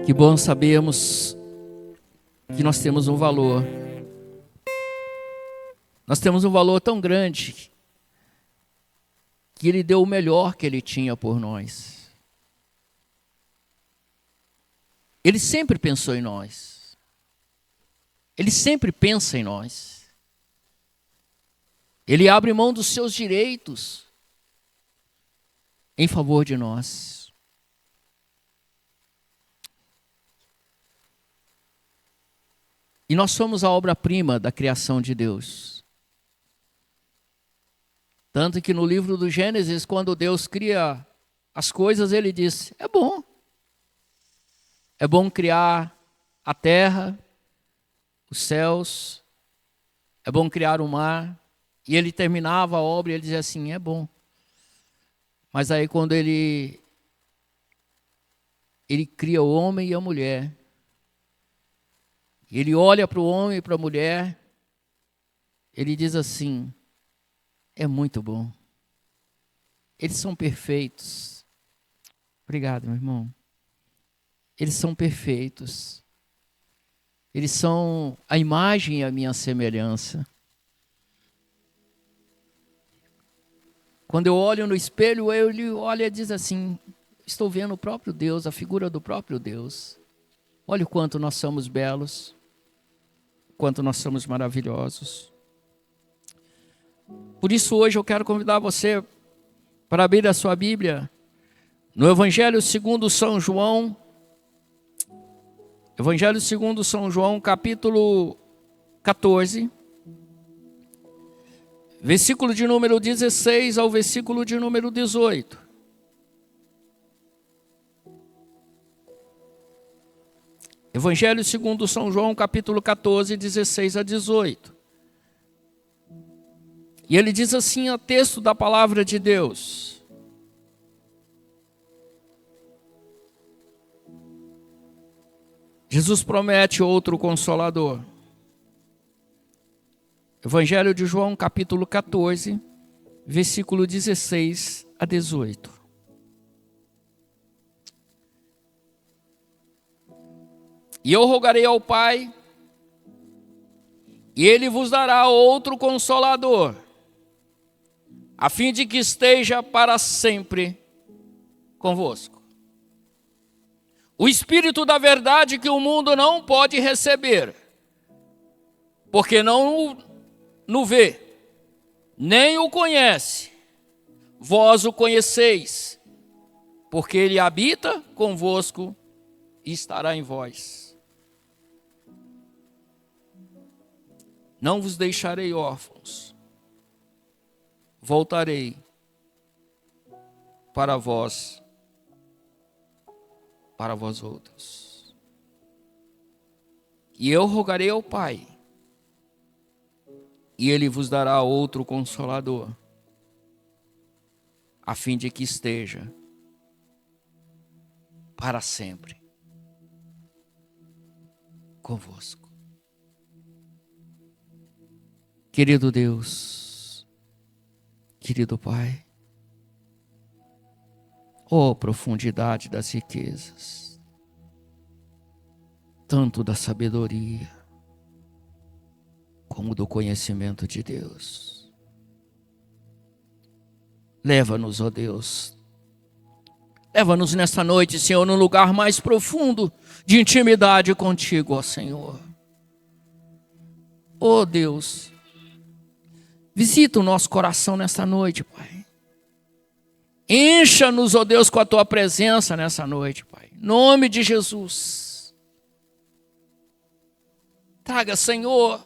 Que bom sabermos que nós temos um valor. Nós temos um valor tão grande que Ele deu o melhor que Ele tinha por nós. Ele sempre pensou em nós. Ele sempre pensa em nós. Ele abre mão dos seus direitos em favor de nós. E nós somos a obra-prima da criação de Deus. Tanto que no livro do Gênesis, quando Deus cria as coisas, Ele diz, é bom. É bom criar a terra, os céus, é bom criar o mar. E Ele terminava a obra e Ele dizia assim, é bom. Mas aí quando Ele cria o homem e a mulher, Ele olha para o homem e para a mulher, Ele diz assim, é muito bom. Eles são perfeitos. Obrigado, meu irmão. Eles são perfeitos. Eles são a imagem e a minha semelhança. Quando eu olho no espelho, ele olha e diz assim, estou vendo o próprio Deus, a figura do próprio Deus. Olha o quanto nós somos belos, o quanto nós somos maravilhosos. Por isso hoje eu quero convidar você para abrir a sua Bíblia no Evangelho segundo São João. Evangelho segundo São João, capítulo 14. Versículo de número 16 ao versículo de número 18. Evangelho segundo São João, capítulo 14, 16 a 18. E ele diz assim, o texto da palavra de Deus. Jesus promete outro Consolador. Evangelho de João, capítulo 14, versículo 16 a 18. E eu rogarei ao Pai, e Ele vos dará outro Consolador, a fim de que esteja para sempre convosco. O Espírito da verdade que o mundo não pode receber, porque não o vê, nem o conhece. Vós o conheceis, porque Ele habita convosco e estará em vós. Não vos deixarei órfãos, voltarei para vós outros. E eu rogarei ao Pai, e Ele vos dará outro Consolador, a fim de que esteja para sempre convosco. Querido Deus, querido Pai, ó profundidade das riquezas, tanto da sabedoria, como do conhecimento de Deus. Leva-nos, ó Deus, leva-nos nesta noite, Senhor, num lugar mais profundo de intimidade contigo, ó Senhor. Ó Deus, visita o nosso coração nesta noite, Pai. Encha-nos, ó Deus, com a Tua presença nessa noite, Pai. Em nome de Jesus. Traga, Senhor,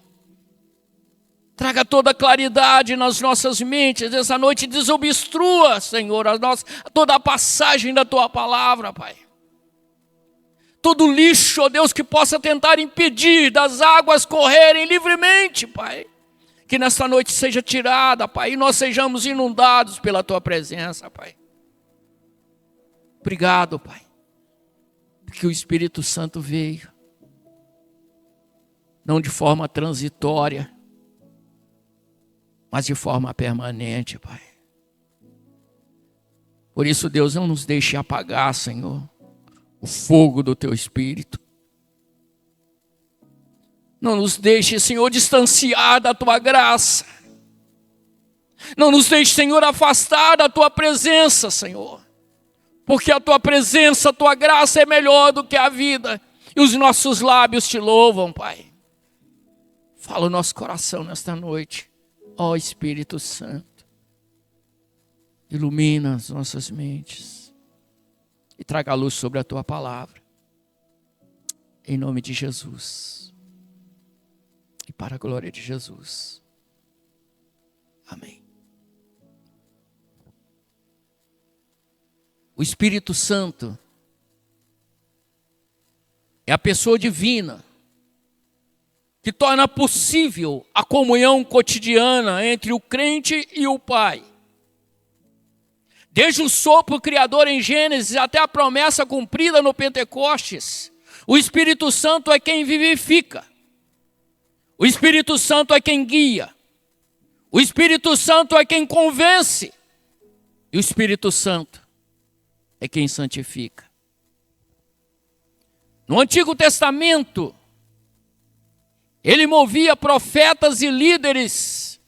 traga toda claridade nas nossas mentes. Essa noite desobstrua, Senhor, toda a passagem da Tua palavra, Pai. Todo lixo, ó Deus, que possa tentar impedir das águas correrem livremente, Pai. Que nesta noite seja tirada, Pai, e nós sejamos inundados pela Tua presença, Pai. Obrigado, Pai, porque o Espírito Santo veio, não de forma transitória, mas de forma permanente, Pai. Por isso, Deus, não nos deixe apagar, Senhor, o fogo do teu Espírito. Não nos deixe, Senhor, distanciar da tua graça. Não nos deixe, Senhor, afastar da tua presença, Senhor. Porque a tua presença, a tua graça é melhor do que a vida. E os nossos lábios te louvam, Pai. Fala o nosso coração nesta noite. Ó Espírito Santo, ilumina as nossas mentes e traga luz sobre a tua palavra. Em nome de Jesus. E para a glória de Jesus. Amém. O Espírito Santo é a pessoa divina que torna possível a comunhão cotidiana entre o crente e o Pai. Desde o sopro criador em Gênesis até a promessa cumprida no Pentecostes, o Espírito Santo é quem vivifica. O Espírito Santo é quem guia. O Espírito Santo é quem convence. E o Espírito Santo é quem santifica. No Antigo Testamento, ele movia profetas e líderes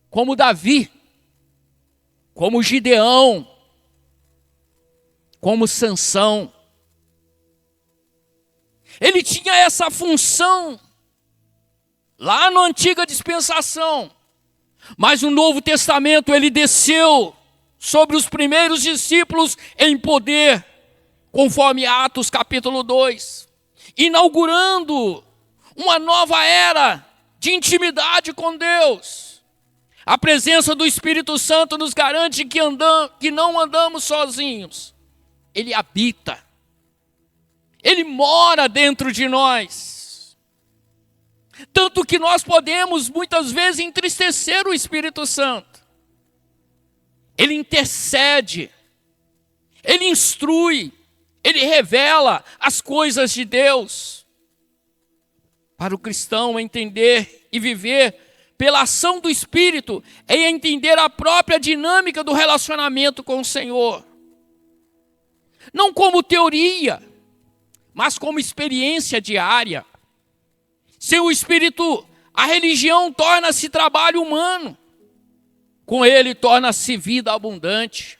como Davi, como Gideão, como Sansão. Ele tinha essa função lá na antiga dispensação, mas no Novo Testamento ele desceu sobre os primeiros discípulos em poder, conforme Atos capítulo 2, inaugurando uma nova era de intimidade com Deus. A presença do Espírito Santo nos garante que não andamos sozinhos. Ele habita. Ele mora dentro de nós. Tanto que nós podemos muitas vezes entristecer o Espírito Santo. Ele intercede. Ele instrui. Ele revela as coisas de Deus. Para o cristão entender e viver pela ação do Espírito é entender a própria dinâmica do relacionamento com o Senhor. Não como teoria, mas como experiência diária. Sem o Espírito, a religião torna-se trabalho humano. Com ele torna-se vida abundante.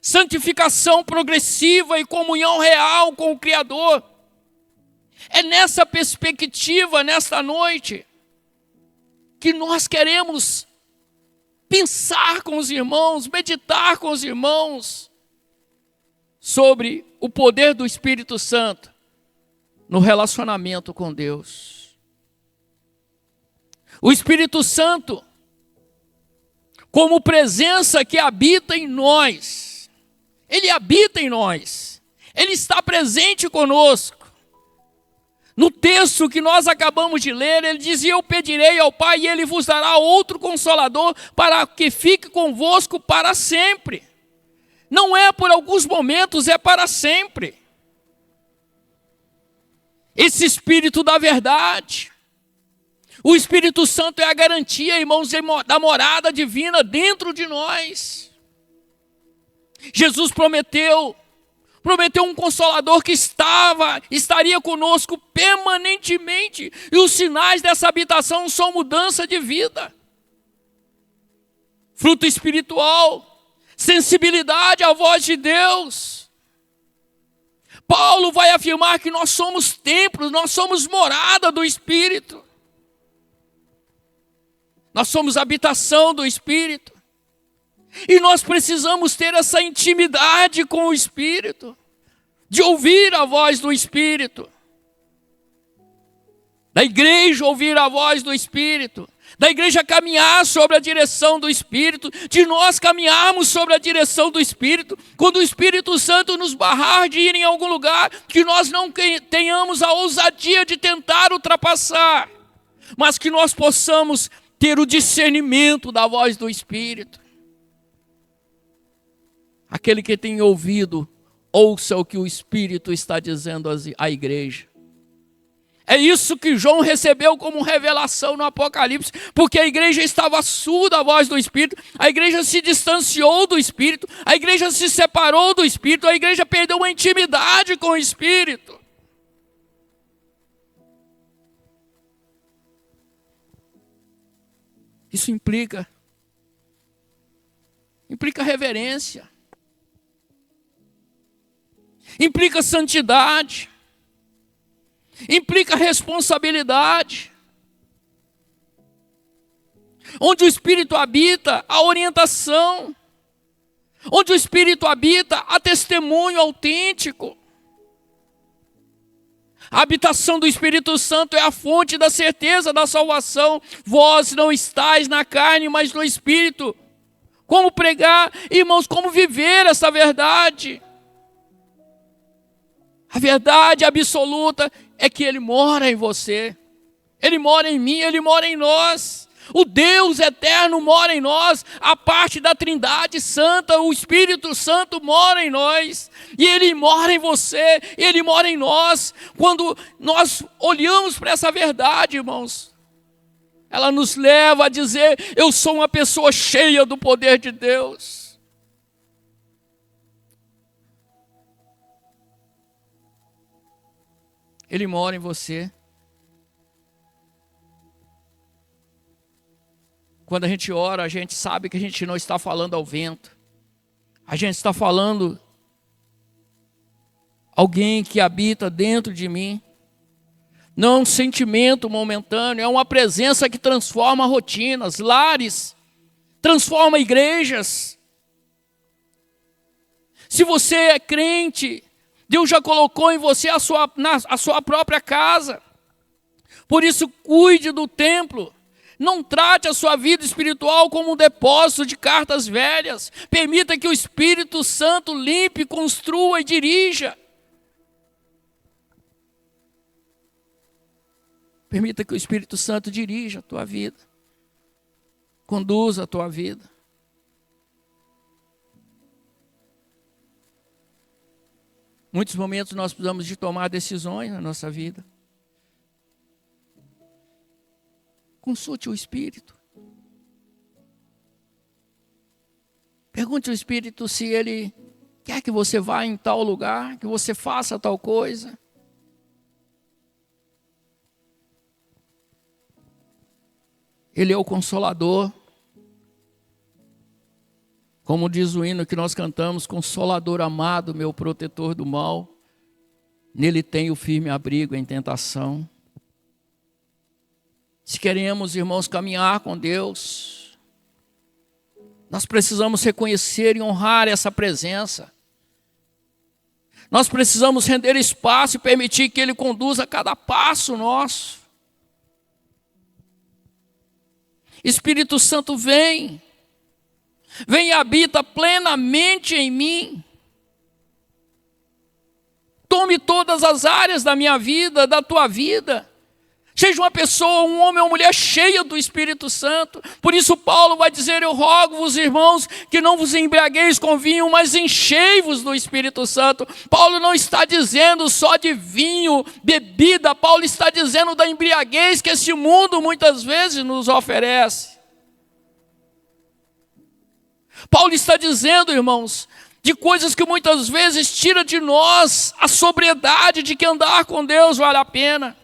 Santificação progressiva e comunhão real com o Criador. É nessa perspectiva, nesta noite, que nós queremos pensar com os irmãos, meditar com os irmãos sobre o poder do Espírito Santo no relacionamento com Deus. O Espírito Santo, como presença que habita em nós, ele habita em nós, ele está presente conosco. No texto que nós acabamos de ler, ele diz: eu pedirei ao Pai e ele vos dará outro Consolador para que fique convosco para sempre. Não é por alguns momentos, é para sempre. Esse Espírito da verdade. O Espírito Santo é a garantia, irmãos, da morada divina dentro de nós. Jesus prometeu um Consolador que estaria conosco permanentemente. E os sinais dessa habitação são mudança de vida. Fruto espiritual, sensibilidade à voz de Deus. Paulo vai afirmar que nós somos templos, nós somos morada do Espírito. Nós somos habitação do Espírito. E nós precisamos ter essa intimidade com o Espírito, de ouvir a voz do Espírito, da igreja ouvir a voz do Espírito, da igreja caminhar sobre a direção do Espírito, de nós caminharmos sobre a direção do Espírito, quando o Espírito Santo nos barrar de ir em algum lugar, que nós não tenhamos a ousadia de tentar ultrapassar, mas que nós possamos ter o discernimento da voz do Espírito. Aquele que tem ouvido, ouça o que o Espírito está dizendo à igreja. É isso que João recebeu como revelação no Apocalipse, porque a igreja estava surda à voz do Espírito, a igreja se distanciou do Espírito, a igreja se separou do Espírito, a igreja perdeu uma intimidade com o Espírito. Isso implica reverência, implica santidade, implica responsabilidade. Onde o Espírito habita, a orientação. Onde o Espírito habita, a testemunho autêntico. A habitação do Espírito Santo é a fonte da certeza da salvação. Vós não estáis na carne, mas no Espírito. Como pregar, irmãos, como viver essa verdade? A verdade absoluta é que Ele mora em você, Ele mora em mim, Ele mora em nós. O Deus eterno mora em nós, a parte da Trindade Santa, o Espírito Santo mora em nós, e Ele mora em você, Ele mora em nós. Quando nós olhamos para essa verdade, irmãos, ela nos leva a dizer: eu sou uma pessoa cheia do poder de Deus. Ele mora em você. Quando a gente ora, a gente sabe que a gente não está falando ao vento. A gente está falando alguém que habita dentro de mim. Não é um sentimento momentâneo, é uma presença que transforma rotinas, lares, transforma igrejas. Se você é crente, Deus já colocou em você a sua própria casa. Por isso, cuide do templo. Não trate a sua vida espiritual como um depósito de cartas velhas. Permita que o Espírito Santo limpe, construa e dirija. Permita que o Espírito Santo dirija a tua vida. Conduza a tua vida. Muitos momentos nós precisamos de tomar decisões na nossa vida. Consulte o Espírito. Pergunte ao Espírito se Ele quer que você vá em tal lugar, que você faça tal coisa. Ele é o Consolador. Como diz o hino que nós cantamos: Consolador amado, meu protetor do mal, nele tenho firme abrigo em tentação. Se queremos, irmãos, caminhar com Deus, nós precisamos reconhecer e honrar essa presença. Nós precisamos render espaço e permitir que Ele conduza cada passo nosso. Espírito Santo, vem e habita plenamente em mim. Tome todas as áreas da minha vida, da tua vida. Seja uma pessoa, um homem ou mulher cheia do Espírito Santo. Por isso Paulo vai dizer: eu rogo-vos, irmãos, que não vos embriagueis com vinho, mas enchei-vos do Espírito Santo. Paulo não está dizendo só de vinho, bebida. Paulo está dizendo da embriaguez que esse mundo muitas vezes nos oferece. Paulo está dizendo, irmãos, de coisas que muitas vezes tira de nós a sobriedade de que andar com Deus vale a pena.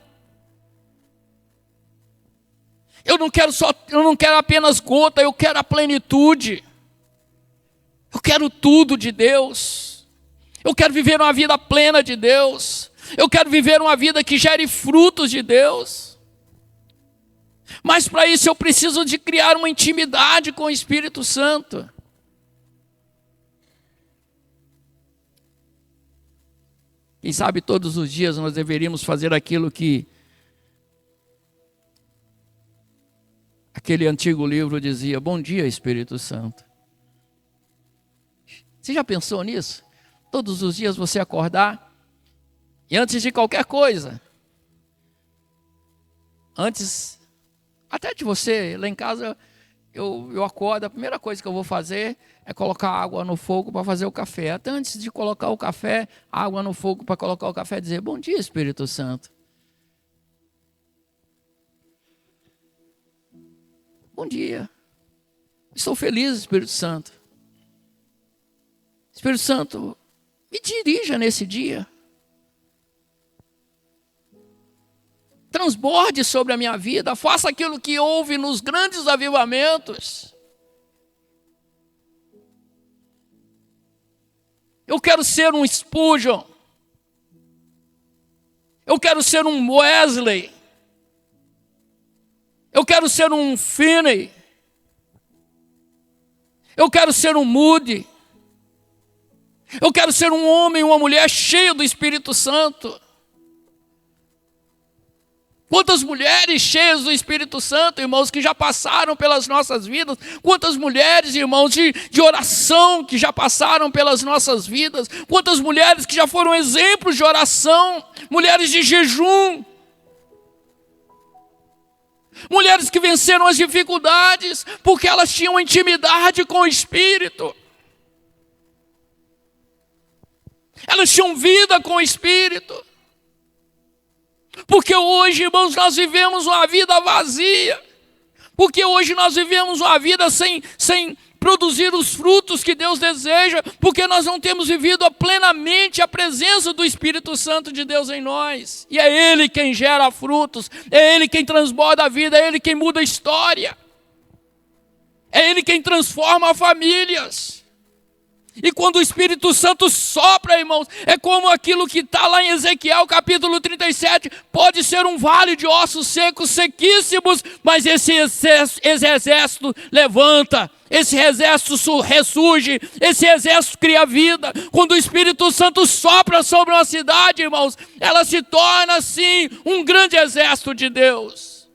Eu não quero apenas gota, eu quero a plenitude. Eu quero tudo de Deus. Eu quero viver uma vida plena de Deus. Eu quero viver uma vida que gere frutos de Deus. Mas para isso eu preciso de criar uma intimidade com o Espírito Santo. Quem sabe todos os dias nós deveríamos fazer aquilo que aquele antigo livro dizia: bom dia, Espírito Santo. Você já pensou nisso? Todos os dias você acordar e antes de qualquer coisa, antes até de você, lá em casa, eu acordo, a primeira coisa que eu vou fazer é colocar água no fogo para fazer o café. Até antes de colocar o café, água no fogo para colocar o café, dizer: bom dia, Espírito Santo. Bom dia. Estou feliz, Espírito Santo. Espírito Santo, me dirija nesse dia. Transborde sobre a minha vida. Faça aquilo que houve nos grandes avivamentos. Eu quero ser um Spurgeon. Eu quero ser um Wesley. Eu quero ser um Finney. Eu quero ser um Moody. Eu quero ser um homem e uma mulher cheio do Espírito Santo. Quantas mulheres cheias do Espírito Santo, irmãos, que já passaram pelas nossas vidas. Quantas mulheres, irmãos, de oração que já passaram pelas nossas vidas. Quantas mulheres que já foram exemplos de oração. Mulheres de jejum. Mulheres que venceram as dificuldades porque elas tinham intimidade com o Espírito. Elas tinham vida com o Espírito. Porque hoje, irmãos, nós vivemos uma vida vazia. Porque hoje nós vivemos uma vida sem produzir os frutos que Deus deseja. Porque nós não temos vivido plenamente a presença do Espírito Santo de Deus em nós. E é Ele quem gera frutos. É Ele quem transborda a vida. É Ele quem muda a história. É Ele quem transforma famílias. E quando o Espírito Santo sopra, irmãos, é como aquilo que está lá em Ezequiel, capítulo 37, pode ser um vale de ossos secos, sequíssimos, mas esse exército levanta, esse exército ressurge, esse exército cria vida. Quando o Espírito Santo sopra sobre uma cidade, irmãos, ela se torna, assim, um grande exército de Deus.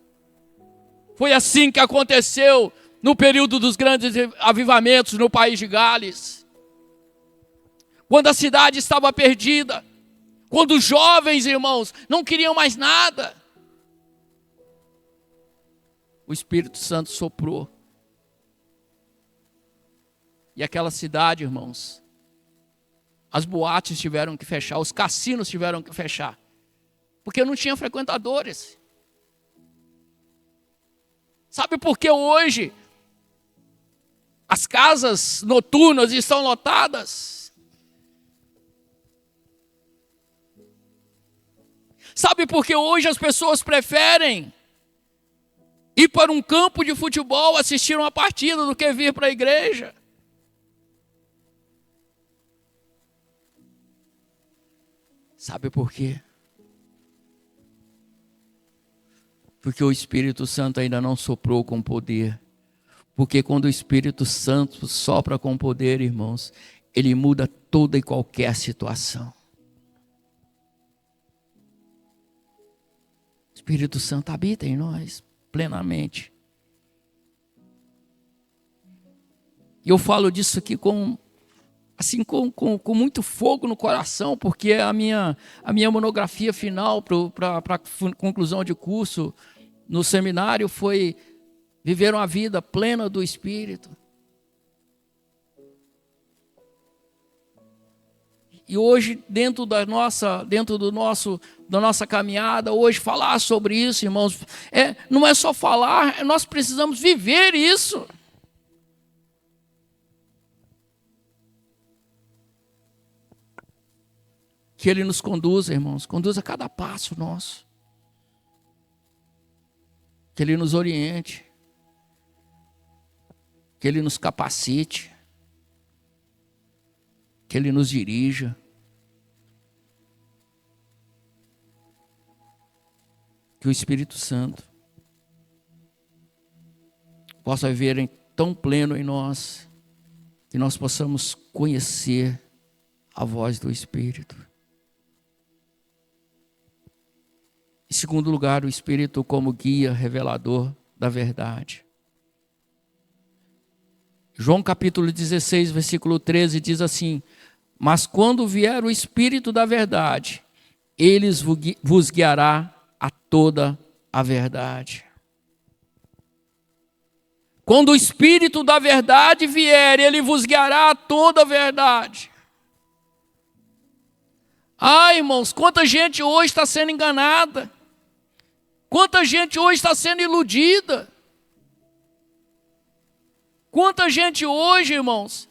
Foi assim que aconteceu no período dos grandes avivamentos no país de Gales. Quando a cidade estava perdida, quando os jovens, irmãos, não queriam mais nada, o Espírito Santo soprou. E aquela cidade, irmãos, as boates tiveram que fechar, os cassinos tiveram que fechar, porque não tinha frequentadores. Sabe por que hoje as casas noturnas estão lotadas? Sabe por que hoje as pessoas preferem ir para um campo de futebol, assistir uma partida, do que vir para a igreja? Sabe por quê? Porque o Espírito Santo ainda não soprou com poder. Porque quando o Espírito Santo sopra com poder, irmãos, ele muda toda e qualquer situação. O Espírito Santo habita em nós plenamente. E eu falo disso aqui com muito fogo no coração, porque a minha monografia final para a conclusão de curso no seminário foi viver uma vida plena do Espírito. E hoje, dentro da nossa caminhada, hoje falar sobre isso, irmãos, não é só falar, nós precisamos viver isso. Que Ele nos conduza, irmãos, conduza cada passo nosso. Que Ele nos oriente. Que Ele nos capacite. Que Ele nos dirija. Que o Espírito Santo possa viver tão pleno em nós, que nós possamos conhecer a voz do Espírito. Em segundo lugar, o Espírito como guia revelador da verdade. João capítulo 16, versículo 13 diz assim: mas quando vier o Espírito da verdade, ele vos guiará a toda a verdade. Quando o Espírito da verdade vier, ele vos guiará a toda a verdade. Irmãos, quanta gente hoje está sendo enganada. Quanta gente hoje está sendo iludida. Quanta gente hoje, irmãos,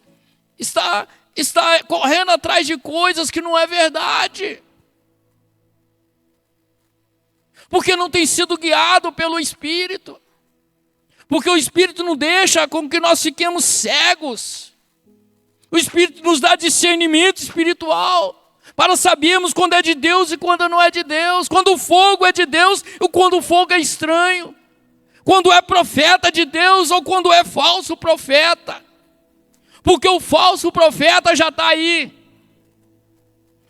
está correndo atrás de coisas que não é verdade. Porque não tem sido guiado pelo Espírito. Porque o Espírito não deixa com que nós fiquemos cegos. O Espírito nos dá discernimento espiritual para sabermos quando é de Deus e quando não é de Deus. Quando o fogo é de Deus ou quando o fogo é estranho. Quando é profeta de Deus ou quando é falso profeta. Porque o falso profeta já está aí.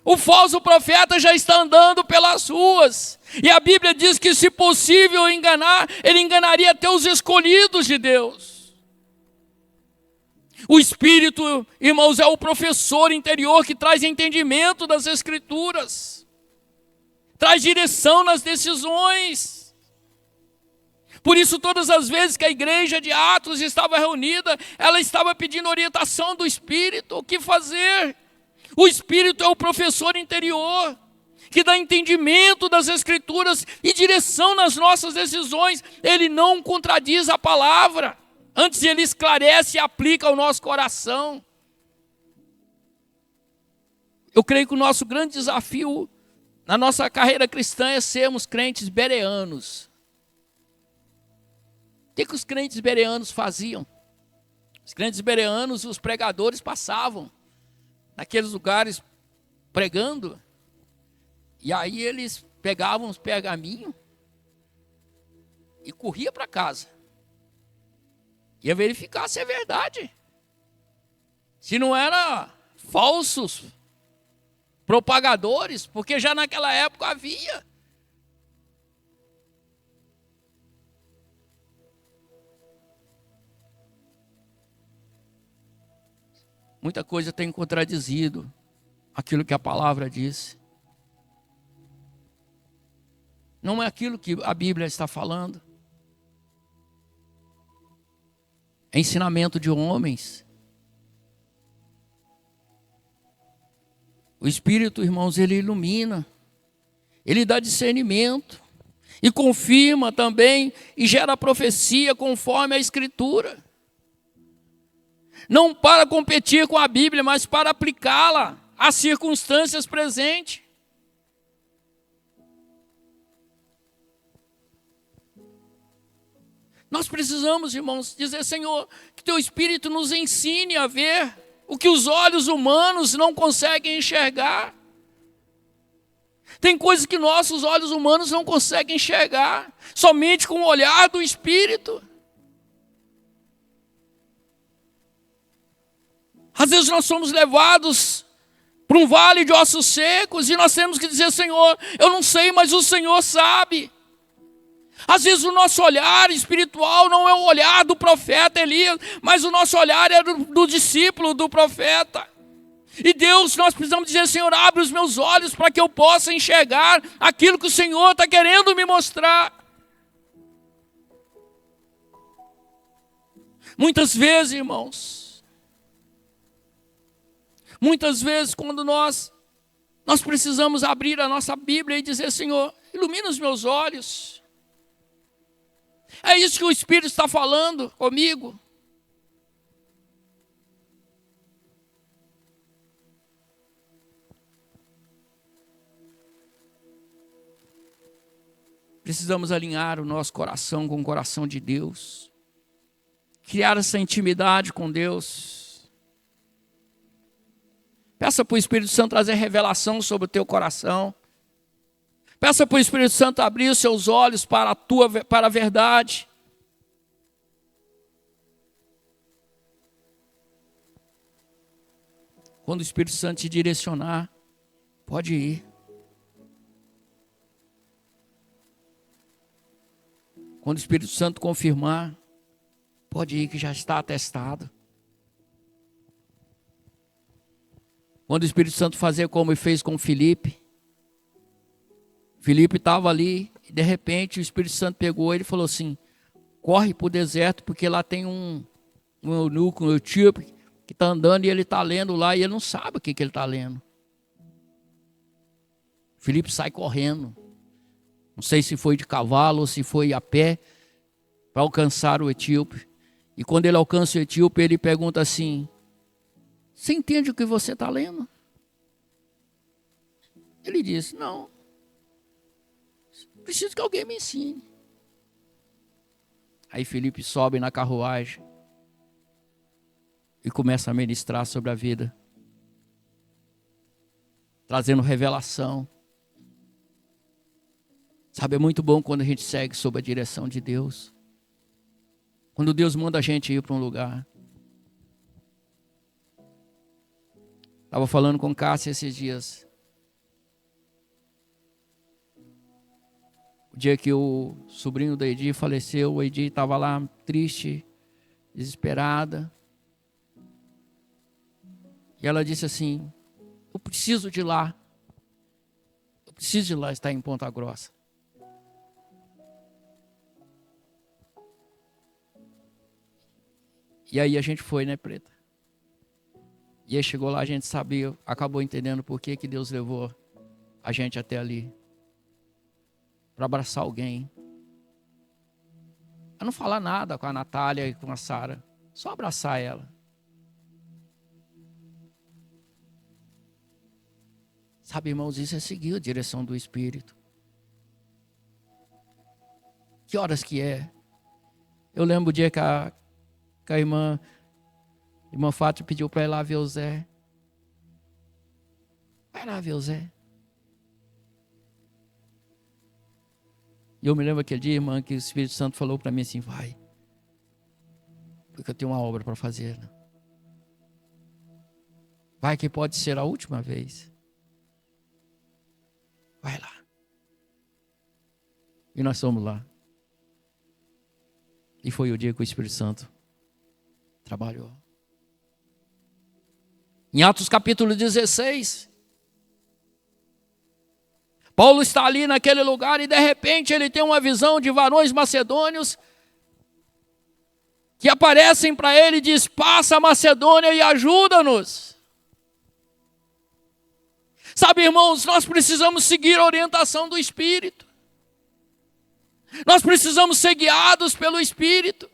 O falso profeta já está andando pelas ruas. E a Bíblia diz que, se possível enganar, ele enganaria até os escolhidos de Deus. O Espírito, irmãos, é o professor interior que traz entendimento das Escrituras. Traz direção nas decisões. Por isso, todas as vezes que a igreja de Atos estava reunida, ela estava pedindo orientação do Espírito, o que fazer. O Espírito é o professor interior, que dá entendimento das Escrituras e direção nas nossas decisões. Ele não contradiz a palavra, antes ele esclarece e aplica ao nosso coração. Eu creio que o nosso grande desafio na nossa carreira cristã é sermos crentes bereanos. O que os crentes bereanos faziam? Os crentes bereanos, os pregadores passavam naqueles lugares pregando, e aí eles pegavam os pergaminhos e corriam para casa. Ia verificar se é verdade. Se não era falsos propagadores, porque já naquela época havia. Muita coisa tem contradizido aquilo que a palavra disse. Não é aquilo que a Bíblia está falando. É ensinamento de homens. O Espírito, irmãos, ele ilumina. Ele dá discernimento. E confirma também e gera profecia conforme a Escritura. Não para competir com a Bíblia, mas para aplicá-la às circunstâncias presentes. Nós precisamos, irmãos, dizer: Senhor, que Teu Espírito nos ensine a ver o que os olhos humanos não conseguem enxergar. Tem coisas que nossos olhos humanos não conseguem enxergar, somente com o olhar do Espírito. Às vezes nós somos levados para um vale de ossos secos e nós temos que dizer: Senhor, eu não sei, mas o Senhor sabe. Às vezes o nosso olhar espiritual não é o olhar do profeta Elias, mas o nosso olhar é do discípulo do profeta. E Deus, nós precisamos dizer: Senhor, abre os meus olhos para que eu possa enxergar aquilo que o Senhor está querendo me mostrar. Muitas vezes, irmãos, quando nós precisamos abrir a nossa Bíblia e dizer: Senhor, ilumina os meus olhos. É isso que o Espírito está falando comigo. Precisamos alinhar o nosso coração com o coração de Deus. Criar essa intimidade com Deus. Peça para o Espírito Santo trazer revelação sobre o teu coração. Peça para o Espírito Santo abrir os seus olhos para a verdade. Quando o Espírito Santo te direcionar, pode ir. Quando o Espírito Santo confirmar, pode ir, que já está atestado. Quando o Espírito Santo fazer como ele fez com Filipe. Filipe estava ali e de repente o Espírito Santo pegou ele e falou assim: corre para o deserto, porque lá tem um eunuco, um etíope, que está andando e ele está lendo lá e ele não sabe o que ele está lendo. Filipe sai correndo. Não sei se foi de cavalo ou se foi a pé para alcançar o etíope. E quando ele alcança o etíope, ele pergunta assim: você entende o que você está lendo? Ele diz: não, preciso que alguém me ensine. Aí Filipe sobe na carruagem e começa a ministrar sobre a vida, trazendo revelação. Sabe, é muito bom quando a gente segue sob a direção de Deus. Quando Deus manda a gente ir para um lugar. Estava falando com Cássia esses dias. O dia que o sobrinho da Edi faleceu, o Edi estava lá triste, desesperada. E ela disse assim: eu preciso de ir lá. Eu preciso de ir lá estar em Ponta Grossa. E aí a gente foi, né, Preta? E aí chegou lá, a gente sabia, acabou entendendo por que Deus levou a gente até ali. Para abraçar alguém. A não falar nada com a Natália e com a Sara. Só abraçar ela. Sabe, irmãos, isso é seguir a direção do Espírito. Que horas que é? Eu lembro o dia que a irmã Fátima pediu para ir lá ver o Zé. Vai lá ver o Zé. E eu me lembro aquele dia, irmã, que o Espírito Santo falou para mim assim: vai. Porque eu tenho uma obra para fazer. Vai que pode ser a última vez. Vai lá. E nós fomos lá. E foi o dia que o Espírito Santo trabalhou. Em Atos capítulo 16, Paulo está ali naquele lugar e de repente ele tem uma visão de varões macedônios que aparecem para ele e diz: passa a Macedônia e ajuda-nos. Sabe, irmãos, nós precisamos seguir a orientação do Espírito. Nós precisamos ser guiados pelo Espírito.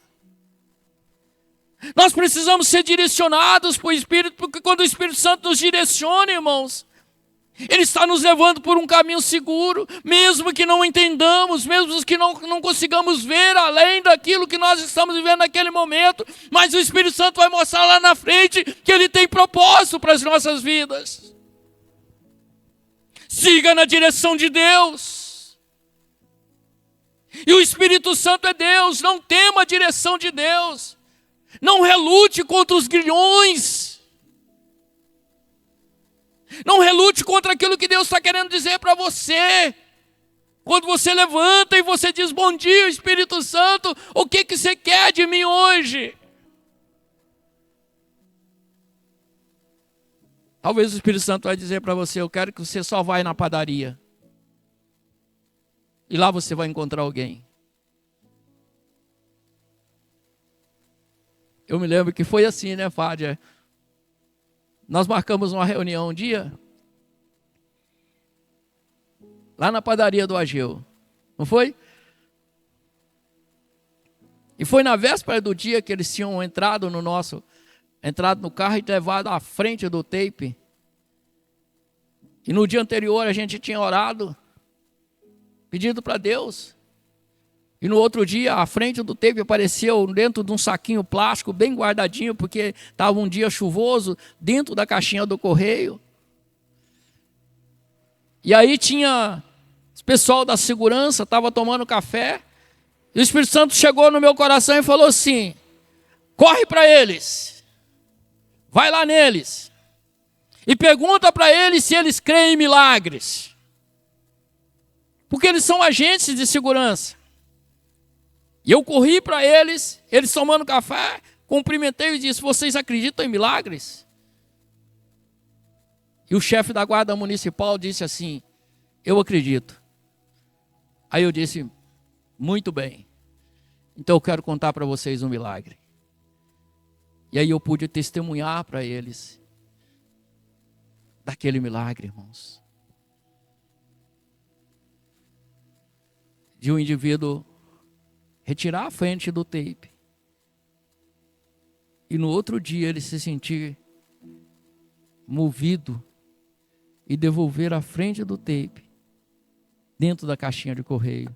Nós precisamos ser direcionados pelo Espírito, porque quando o Espírito Santo nos direciona, irmãos, Ele está nos levando por um caminho seguro, mesmo que não entendamos, mesmo que não consigamos ver além daquilo que nós estamos vivendo naquele momento, mas o Espírito Santo vai mostrar lá na frente que Ele tem propósito para as nossas vidas. Siga na direção de Deus. E o Espírito Santo é Deus, não tema a direção de Deus. Não relute contra os grilhões. Não relute contra aquilo que Deus está querendo dizer para você. Quando você levanta e você diz: bom dia, Espírito Santo, o que você quer de mim hoje? Talvez o Espírito Santo vai dizer para você: eu quero que você só vá na padaria. E lá você vai encontrar alguém. Eu me lembro que foi assim, né, Fádia? Nós marcamos uma reunião um dia, lá na padaria do Ageu, não foi? E foi na véspera do dia que eles tinham entrado no carro e levado à frente do tape. E no dia anterior a gente tinha orado, pedido para Deus. E no outro dia, à frente do tape apareceu dentro de um saquinho plástico, bem guardadinho, porque estava um dia chuvoso, dentro da caixinha do correio. E aí tinha o pessoal da segurança, estava tomando café. E o Espírito Santo chegou no meu coração e falou assim: corre para eles, vai lá neles, e pergunta para eles se eles creem em milagres. Porque eles são agentes de segurança. E eu corri para eles tomando café, cumprimentei e disse: vocês acreditam em milagres? E o chefe da guarda municipal disse assim: eu acredito. Aí eu disse: muito bem, então eu quero contar para vocês um milagre. E aí eu pude testemunhar para eles daquele milagre, irmãos. De um indivíduo retirar a frente do tape e no outro dia ele se sentir movido e devolver à frente do tape, dentro da caixinha de correio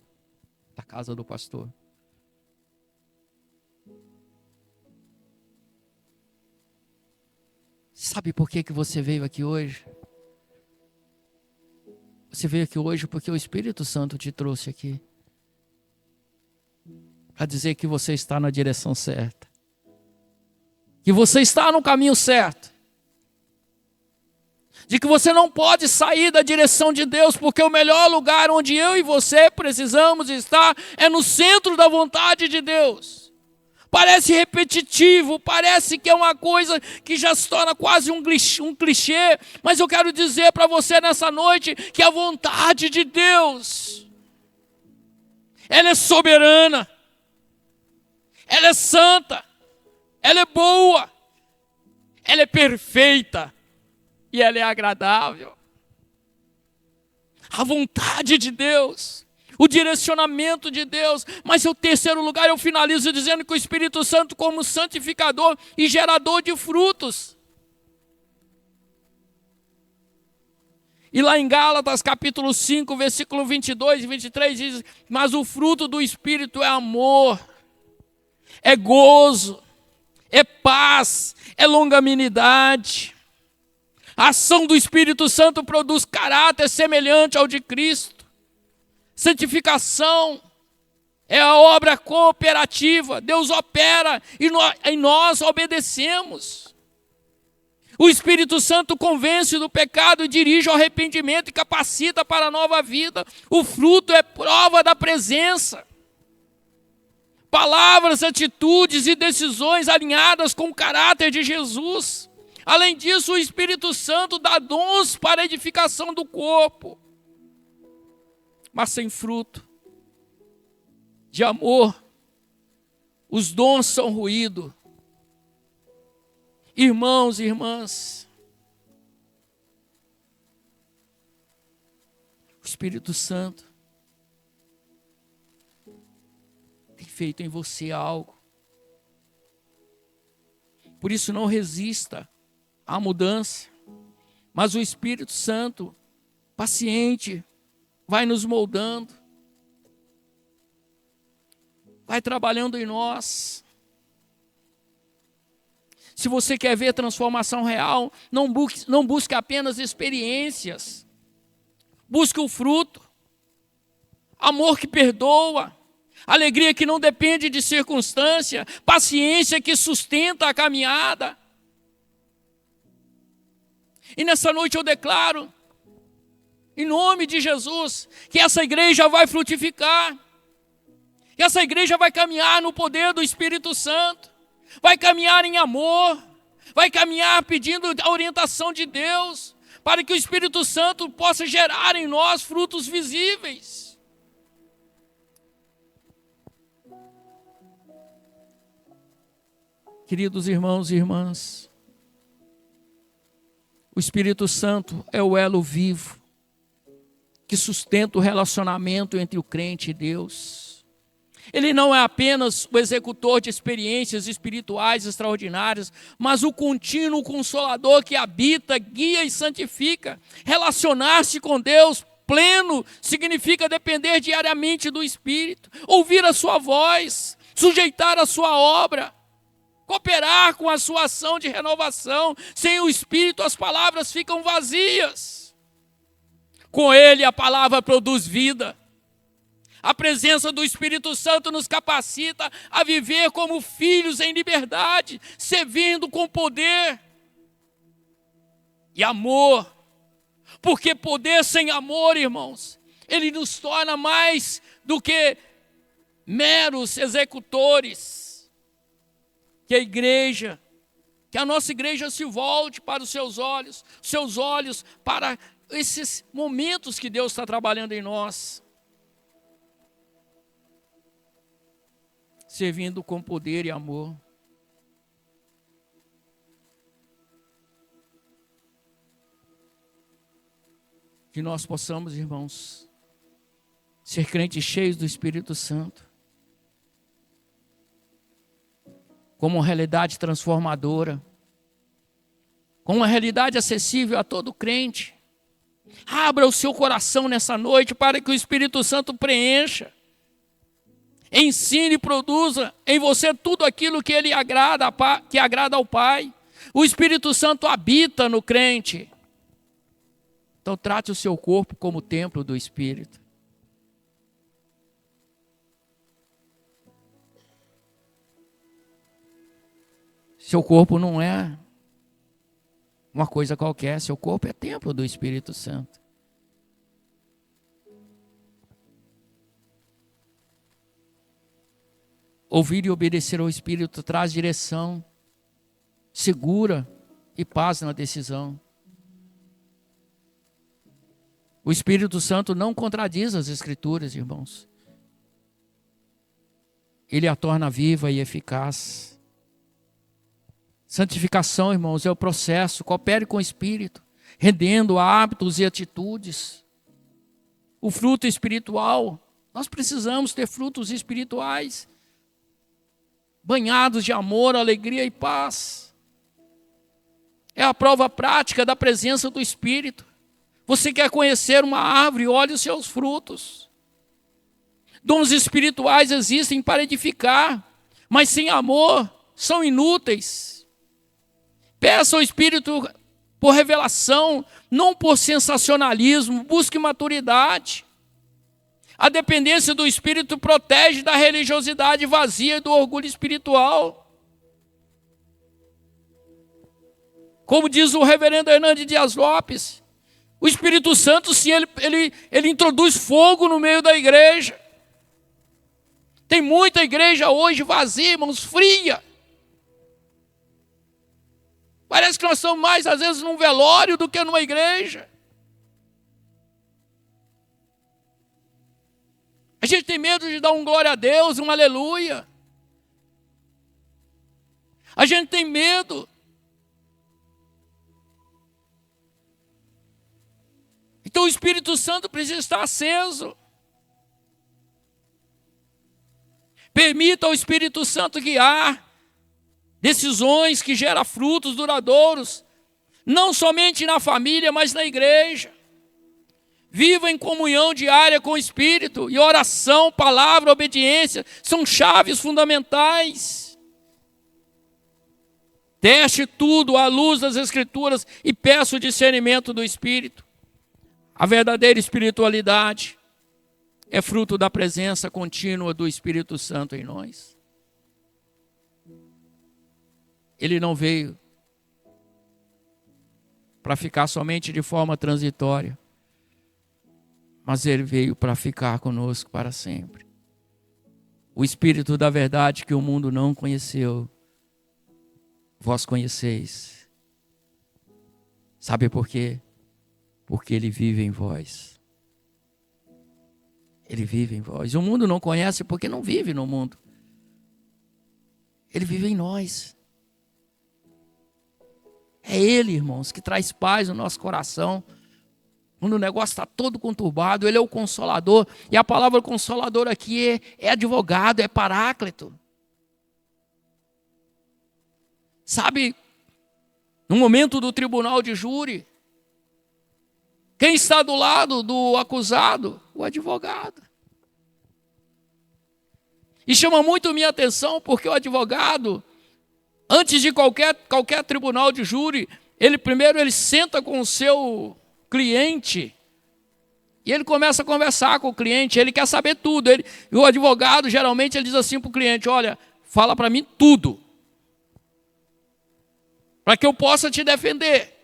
da casa do pastor. Sabe por que você veio aqui hoje? Você veio aqui hoje porque o Espírito Santo te trouxe aqui para dizer que você está na direção certa, que você está no caminho certo, de que você não pode sair da direção de Deus, porque o melhor lugar onde eu e você precisamos estar é no centro da vontade de Deus. Parece repetitivo, parece que é uma coisa que já se torna quase um clichê, mas eu quero dizer para você nessa noite que a vontade de Deus, ela é soberana, ela é santa, ela é boa, ela é perfeita e ela é agradável. A vontade de Deus, o direcionamento de Deus. Mas em terceiro lugar eu finalizo dizendo que o Espírito Santo como santificador e gerador de frutos. E lá em Gálatas capítulo 5, versículo 22 e 23 diz: mas o fruto do Espírito é amor, é gozo, é paz, é longanimidade. A ação do Espírito Santo produz caráter semelhante ao de Cristo. Santificação é a obra cooperativa. Deus opera e nós obedecemos. O Espírito Santo convence do pecado e dirige ao arrependimento e capacita para a nova vida. O fruto é prova da presença. Palavras, atitudes e decisões alinhadas com o caráter de Jesus. Além disso, o Espírito Santo dá dons para a edificação do corpo. Mas sem fruto de amor, os dons são ruído. Irmãos e irmãs, o Espírito Santo tem feito em você algo. Por isso não resista à mudança, mas o Espírito Santo, paciente, vai nos moldando, vai trabalhando em nós. Se você quer ver transformação real, não busque apenas experiências, busque o fruto, amor que perdoa, alegria que não depende de circunstância, paciência que sustenta a caminhada. E nessa noite eu declaro, em nome de Jesus, que essa igreja vai frutificar, que essa igreja vai caminhar no poder do Espírito Santo, vai caminhar em amor, vai caminhar pedindo a orientação de Deus, para que o Espírito Santo possa gerar em nós frutos visíveis. Queridos irmãos e irmãs, o Espírito Santo é o elo vivo que sustenta o relacionamento entre o crente e Deus. Ele não é apenas o executor de experiências espirituais extraordinárias, mas o contínuo consolador que habita, guia e santifica. Relacionar-se com Deus pleno significa depender diariamente do Espírito, ouvir a sua voz, sujeitar a sua obra, cooperar com a sua ação de renovação. Sem o Espírito as palavras ficam vazias. Com Ele a palavra produz vida. A presença do Espírito Santo nos capacita a viver como filhos em liberdade, servindo com poder e amor. Porque poder sem amor, irmãos, ele nos torna mais do que meros executores. Que a igreja, que a nossa igreja se volte para os seus olhos para esses momentos que Deus está trabalhando em nós. Servindo com poder e amor. Que nós possamos, irmãos, ser crentes cheios do Espírito Santo. como uma realidade transformadora, como uma realidade acessível a todo crente. Abra o seu coração nessa noite para que o Espírito Santo preencha, ensine e produza em você tudo aquilo que ele agrada, que agrada ao Pai. O Espírito Santo habita no crente. Então trate o seu corpo como templo do Espírito. Seu corpo não é uma coisa qualquer, seu corpo é templo do Espírito Santo. Ouvir e obedecer ao Espírito traz direção, segura e paz na decisão. O Espírito Santo não contradiz as Escrituras, irmãos. Ele a torna viva e eficaz. Santificação, irmãos, é o processo. Coopere com o Espírito, rendendo hábitos e atitudes. O fruto espiritual, nós precisamos ter frutos espirituais, banhados de amor, alegria e paz. É a prova prática da presença do Espírito. Você quer conhecer uma árvore, olhe os seus frutos. Dons espirituais existem para edificar, mas sem amor são inúteis. Peça ao Espírito por revelação, não por sensacionalismo, busque maturidade. A dependência do Espírito protege da religiosidade vazia e do orgulho espiritual. Como diz o reverendo Hernandes Dias Lopes, o Espírito Santo, sim, ele introduz fogo no meio da igreja. Tem muita igreja hoje vazia, irmãos, fria. Parece que nós estamos mais, às vezes, num velório do que numa igreja. A gente tem medo de dar um glória a Deus, um aleluia. A gente tem medo. Então o Espírito Santo precisa estar aceso. Permita ao Espírito Santo guiar decisões que geram frutos duradouros, não somente na família, mas na igreja. Viva em comunhão diária com o Espírito, e oração, palavra, obediência são chaves fundamentais. Teste tudo à luz das Escrituras e peça o discernimento do Espírito. A verdadeira espiritualidade é fruto da presença contínua do Espírito Santo em nós. Ele não veio para ficar somente de forma transitória, mas ele veio para ficar conosco para sempre. O Espírito da verdade que o mundo não conheceu, vós conheceis. Sabe por quê? Porque ele vive em vós. Ele vive em vós. O mundo não conhece porque não vive no mundo. Ele vive em nós. É Ele, irmãos, que traz paz no nosso coração. Quando o negócio está todo conturbado, Ele é o Consolador. E a palavra Consolador aqui é advogado, é paráclito. Sabe, no momento do tribunal de júri, quem está do lado do acusado? O advogado. E chama muito minha atenção porque o advogado, antes de qualquer tribunal de júri, primeiro ele senta com o seu cliente e ele começa a conversar com o cliente, ele quer saber tudo. E o advogado, geralmente, ele diz assim para o cliente: olha, fala para mim tudo, para que eu possa te defender.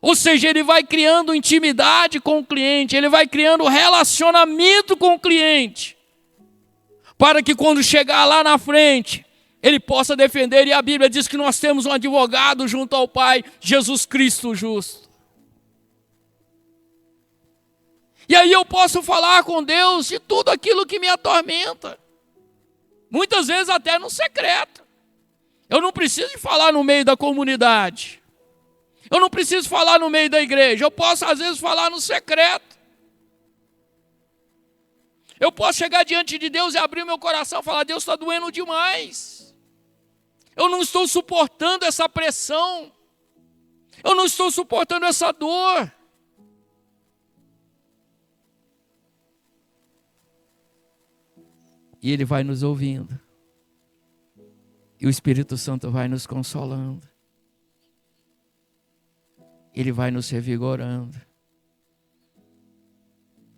Ou seja, ele vai criando intimidade com o cliente, ele vai criando relacionamento com o cliente, para que quando chegar lá na frente, ele possa defender. E a Bíblia diz que nós temos um advogado junto ao Pai, Jesus Cristo justo. E aí eu posso falar com Deus de tudo aquilo que me atormenta, muitas vezes até no secreto. Eu não preciso de falar no meio da comunidade, eu não preciso falar no meio da igreja, eu posso às vezes falar no secreto. Eu posso chegar diante de Deus e abrir o meu coração e falar: Deus, está doendo demais. Eu não estou suportando essa pressão. Eu não estou suportando essa dor. E Ele vai nos ouvindo. E o Espírito Santo vai nos consolando. Ele vai nos revigorando.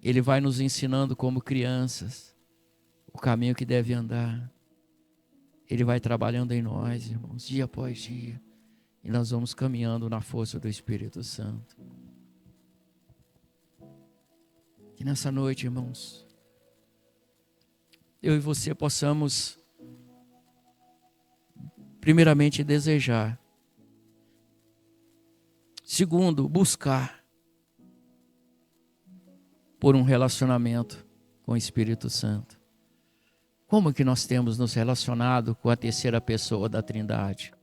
Ele vai nos ensinando como crianças o caminho que deve andar. Ele vai trabalhando em nós, irmãos, dia após dia. E nós vamos caminhando na força do Espírito Santo. Que nessa noite, irmãos, eu e você possamos, primeiramente, desejar. Segundo, buscar por um relacionamento com o Espírito Santo. Como que nós temos nos relacionado com a terceira pessoa da Trindade?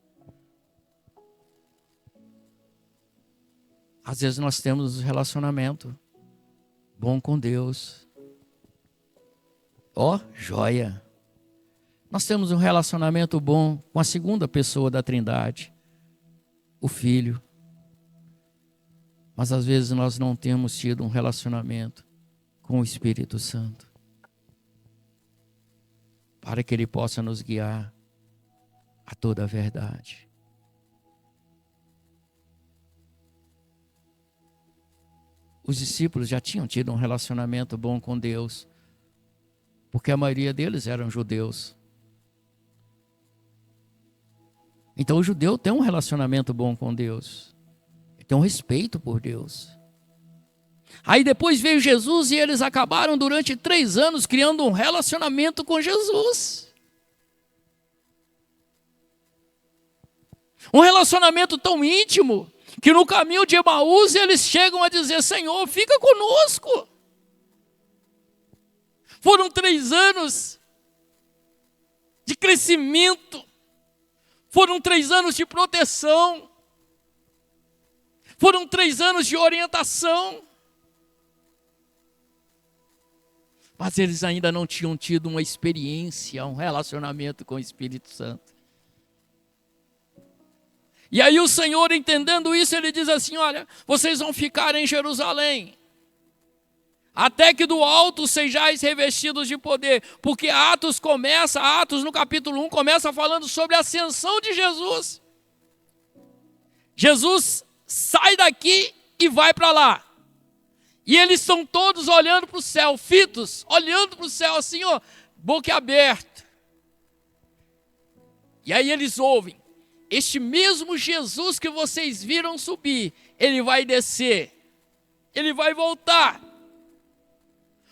Às vezes nós temos um relacionamento bom com Deus. Joia! Nós temos um relacionamento bom com a segunda pessoa da Trindade, o Filho. Mas às vezes nós não temos tido um relacionamento com o Espírito Santo, para que Ele possa nos guiar a toda a verdade. Os discípulos já tinham tido um relacionamento bom com Deus, porque a maioria deles eram judeus. Então o judeu tem um relacionamento bom com Deus, tem um respeito por Deus. Aí depois veio Jesus e eles acabaram durante 3 anos criando um relacionamento com Jesus. Um relacionamento tão íntimo, que no caminho de Emaús eles chegam a dizer: Senhor, fica conosco. Foram 3 anos de crescimento, foram 3 anos de proteção, foram 3 anos de orientação. Mas eles ainda não tinham tido uma experiência, um relacionamento com o Espírito Santo. E aí o Senhor, entendendo isso, Ele diz assim: olha, vocês vão ficar em Jerusalém, até que do alto sejais revestidos de poder. Porque Atos no capítulo 1, começa falando sobre a ascensão de Jesus. Jesus sai daqui e vai para lá. E eles estão todos olhando para o céu, fitos, olhando para o céu assim, boca aberta. E aí eles ouvem: este mesmo Jesus que vocês viram subir, Ele vai descer, Ele vai voltar.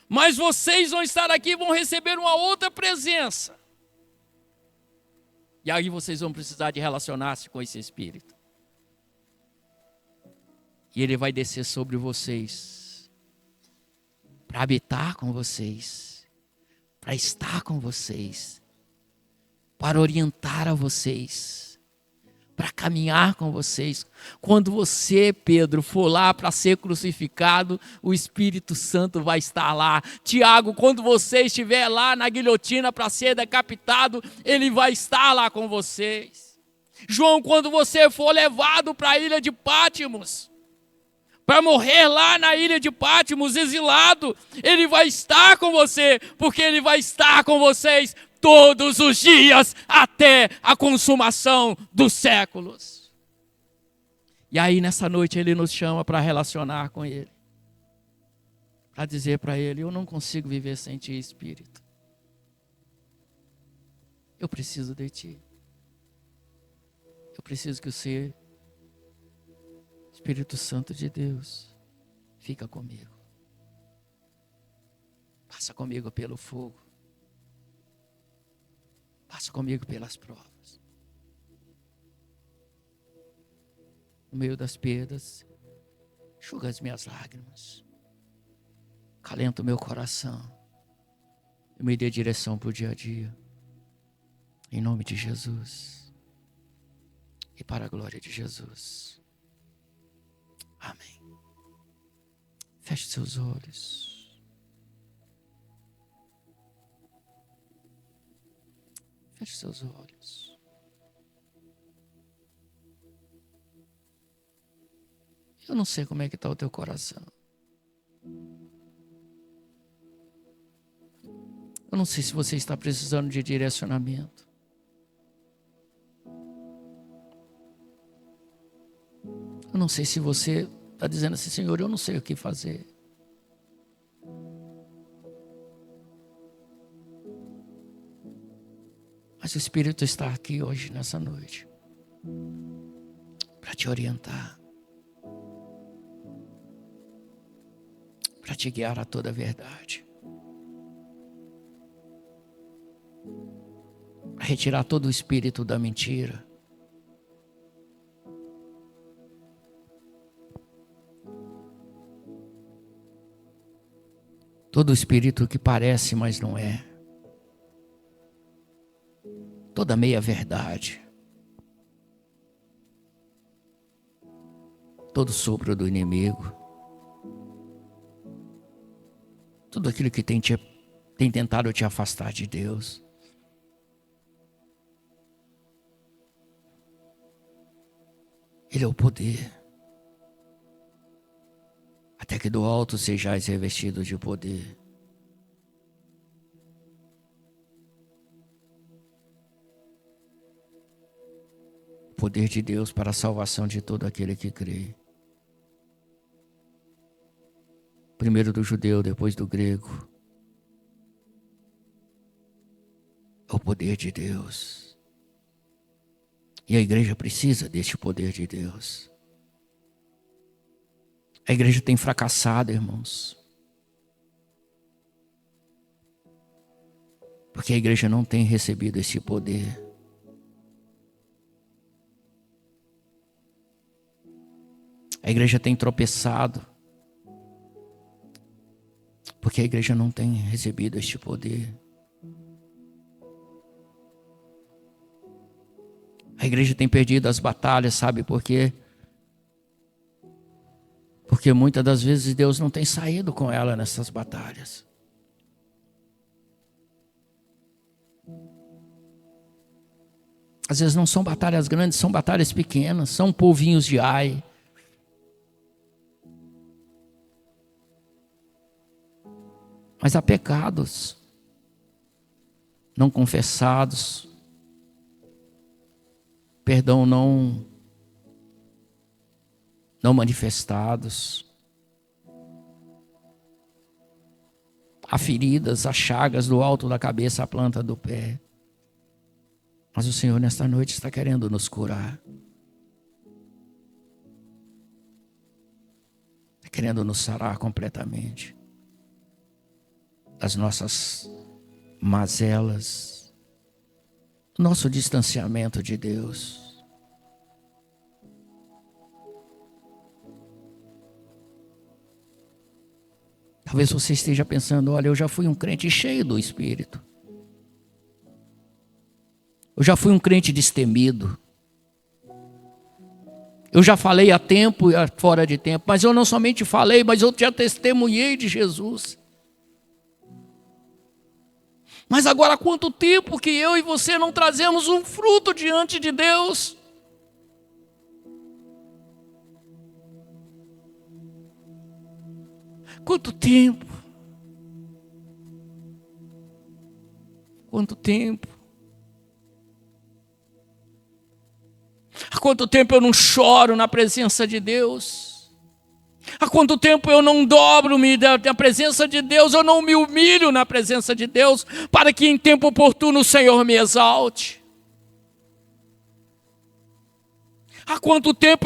Mas vocês vão estar aqui e vão receber uma outra presença. E aí vocês vão precisar de relacionar-se com esse Espírito. E Ele vai descer sobre vocês, para habitar com vocês, para estar com vocês, para orientar a vocês, para caminhar com vocês. Quando você, Pedro, for lá para ser crucificado, o Espírito Santo vai estar lá. Tiago, quando você estiver lá na guilhotina para ser decapitado, Ele vai estar lá com vocês. João, quando você for levado para a ilha de Pátimos, para morrer lá na ilha de Pátimos, exilado, Ele vai estar com você, porque Ele vai estar com vocês todos os dias, até a consumação dos séculos. E aí nessa noite Ele nos chama para relacionar com Ele, para dizer para Ele: eu não consigo viver sem Ti, Espírito. Eu preciso de Ti. Eu preciso que o Senhor, Espírito Santo de Deus, fica comigo. Passa comigo pelo fogo. Passa comigo pelas provas. No meio das perdas, enxuga as minhas lágrimas. Calenta o meu coração. E me dê direção para o dia a dia. Em nome de Jesus. E para a glória de Jesus. Amém. Feche seus olhos. Feche seus olhos. Eu não sei como é que está o teu coração. Eu não sei se você está precisando de direcionamento. Eu não sei se você está dizendo assim, Senhor, eu não sei o que fazer. Mas o Espírito está aqui hoje, nessa noite, para te orientar, para te guiar a toda a verdade, para retirar todo o espírito da mentira. Todo o espírito que parece, mas não é. Toda meia verdade. Todo sopro do inimigo. Tudo aquilo que tem tentado te afastar de Deus. Ele é o poder. Até que do alto sejais revestidos de poder. O poder de Deus para a salvação de todo aquele que crê. Primeiro do judeu, depois do grego. É o poder de Deus. E a igreja precisa deste poder de Deus. A igreja tem fracassado, irmãos. Porque a igreja não tem recebido esse poder. A igreja tem tropeçado. Porque a igreja não tem recebido este poder. A igreja tem perdido as batalhas, sabe por quê? Porque muitas das vezes Deus não tem saído com ela nessas batalhas. Às vezes não são batalhas grandes, são batalhas pequenas, são polvinhos de Ai. Mas há pecados não confessados, perdão não manifestados, há feridas, há chagas do alto da cabeça à planta do pé. Mas o Senhor nesta noite está querendo nos curar. Está querendo nos sarar completamente das nossas mazelas, do nosso distanciamento de Deus. Talvez você esteja pensando, olha, eu já fui um crente cheio do Espírito. Eu já fui um crente destemido. Eu já falei a tempo e fora de tempo. Mas eu não somente falei, mas eu já testemunhei de Jesus. Mas agora há quanto tempo que eu e você não trazemos um fruto diante de Deus? Quanto tempo? Quanto tempo? Há quanto tempo eu não choro na presença de Deus? Há quanto tempo eu não dobro-me na presença de Deus, eu não me humilho na presença de Deus, para que em tempo oportuno o Senhor me exalte? Há quanto tempo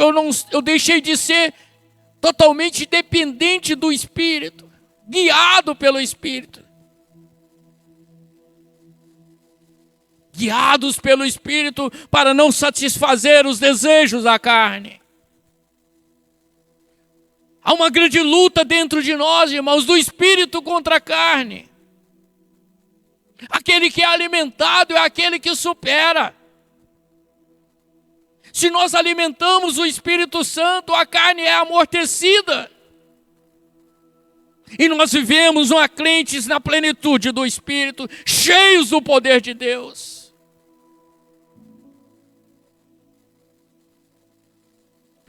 eu deixei de ser totalmente dependente do Espírito, guiado pelo Espírito? Guiados pelo Espírito para não satisfazer os desejos da carne. Há uma grande luta dentro de nós, irmãos, do Espírito contra a carne. Aquele que é alimentado é aquele que supera. Se nós alimentamos o Espírito Santo, a carne é amortecida. E nós vivemos uma crentes na plenitude do Espírito, cheios do poder de Deus.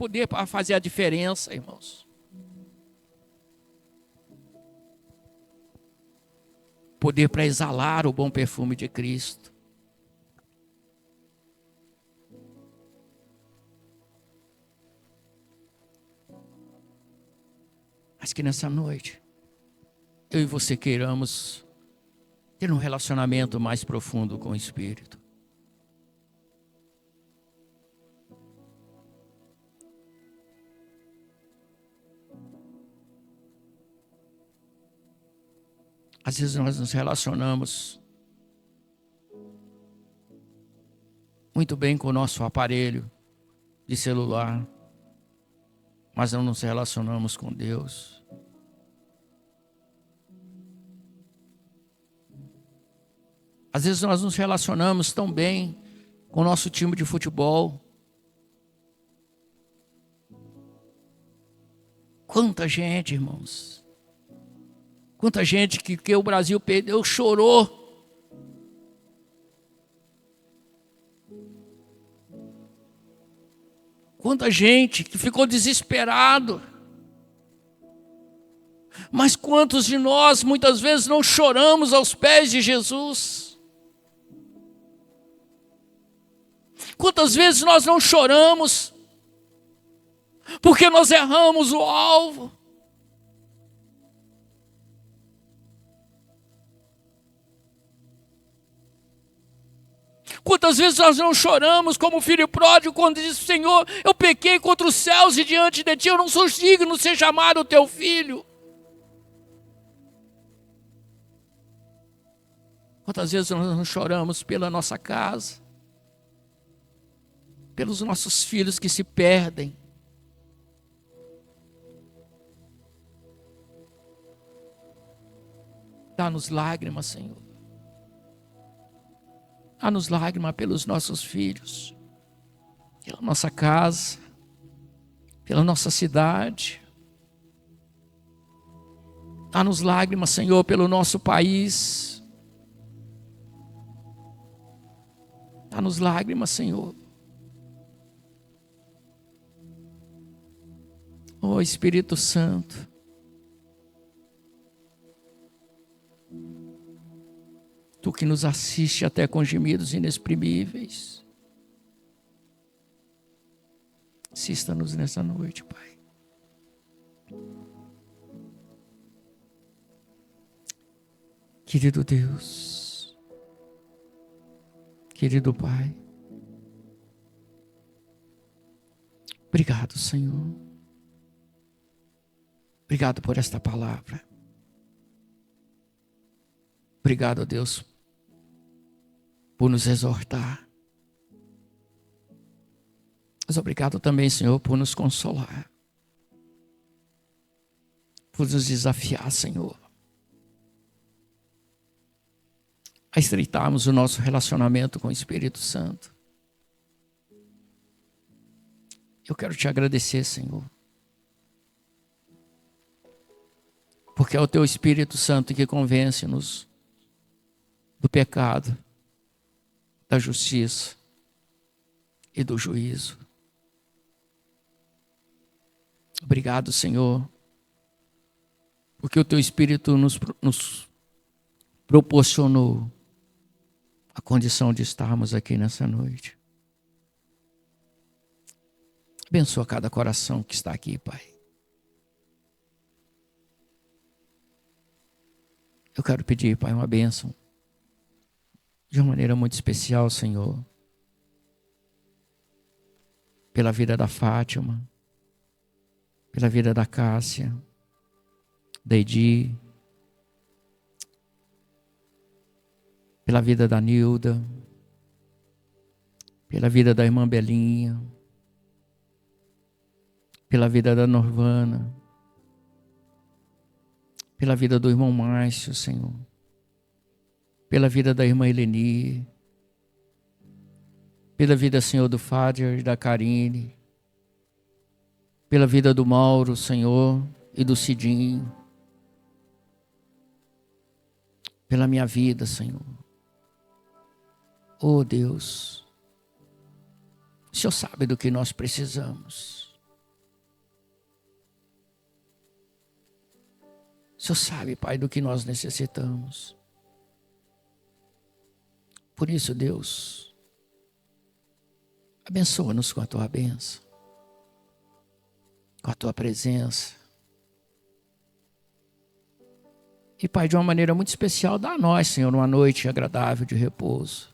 poder para fazer a diferença, irmãos. Poder para exalar o bom perfume de Cristo. Mas que nessa noite, eu e você queiramos ter um relacionamento mais profundo com o Espírito. Às vezes nós nos relacionamos muito bem com o nosso aparelho de celular, mas não nos relacionamos com Deus. Às vezes nós nos relacionamos tão bem com o nosso time de futebol. Quanta gente, irmãos. Quanta gente que o Brasil perdeu, chorou. Quanta gente que ficou desesperado. Mas quantos de nós muitas vezes não choramos aos pés de Jesus? Quantas vezes nós não choramos porque nós erramos o alvo? Quantas vezes nós não choramos como o filho pródigo quando diz: Senhor, eu pequei contra os céus e diante de ti eu não sou digno de ser chamado teu filho. Quantas vezes nós não choramos pela nossa casa, pelos nossos filhos que se perdem. Dá-nos lágrimas, Senhor. Dá-nos lágrimas pelos nossos filhos, pela nossa casa, pela nossa cidade. Dá-nos lágrimas, Senhor, pelo nosso país. Dá-nos lágrimas, Senhor. Oh, Espírito Santo. Tu que nos assiste até com gemidos inexprimíveis. Assista-nos nessa noite, Pai. Querido Deus, querido Pai, obrigado, Senhor. Obrigado por esta palavra. Obrigado, Deus, por nos exortar. Mas obrigado também, Senhor, por nos consolar. Por nos desafiar, Senhor, a estreitarmos o nosso relacionamento com o Espírito Santo. Eu quero te agradecer, Senhor, porque é o teu Espírito Santo que convence-nos do pecado, da justiça e do juízo. Obrigado, Senhor, porque o teu Espírito nos proporcionou a condição de estarmos aqui nessa noite. Abençoa cada coração que está aqui, Pai. Eu quero pedir, Pai, uma bênção de uma maneira muito especial, Senhor, pela vida da Fátima, pela vida da Cássia, da Edi, pela vida da Nilda, pela vida da irmã Belinha, pela vida da Norvana, pela vida do irmão Márcio, Senhor, pela vida da irmã Eleni, pela vida, Senhor, do Fáder e da Karine, pela vida do Mauro, Senhor, e do Cidinho, pela minha vida, Senhor. Oh Deus, o Senhor sabe do que nós precisamos. O Senhor sabe, Pai, do que nós necessitamos. Por isso, Deus, abençoa-nos com a Tua bênção, com a Tua presença. E, Pai, de uma maneira muito especial, dá a nós, Senhor, uma noite agradável de repouso.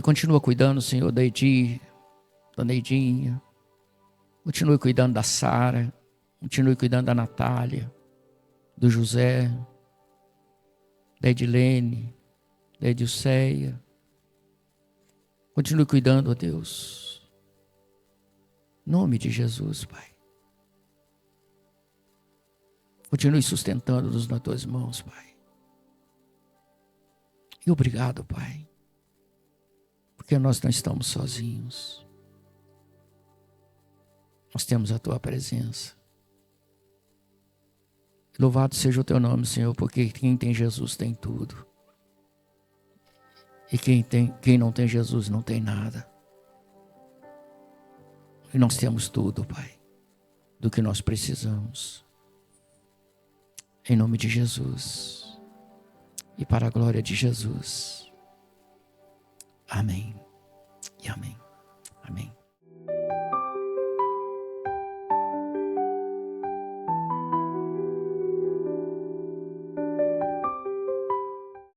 Continua cuidando, Senhor, da Edi, da Neidinha. Continue cuidando da Sara. Continue cuidando da Natália, do José, da Edilene, da Edilceia. Continue cuidando, ó Deus. Em nome de Jesus, Pai. Continue sustentando-nos nas Tuas mãos, Pai. E obrigado, Pai. Porque nós não estamos sozinhos. Nós temos a Tua presença. Louvado seja o Teu nome, Senhor, porque quem tem Jesus tem tudo. E quem não tem Jesus não tem nada. E nós temos tudo, Pai, do que nós precisamos. Em nome de Jesus. E para a glória de Jesus. Amém e amém.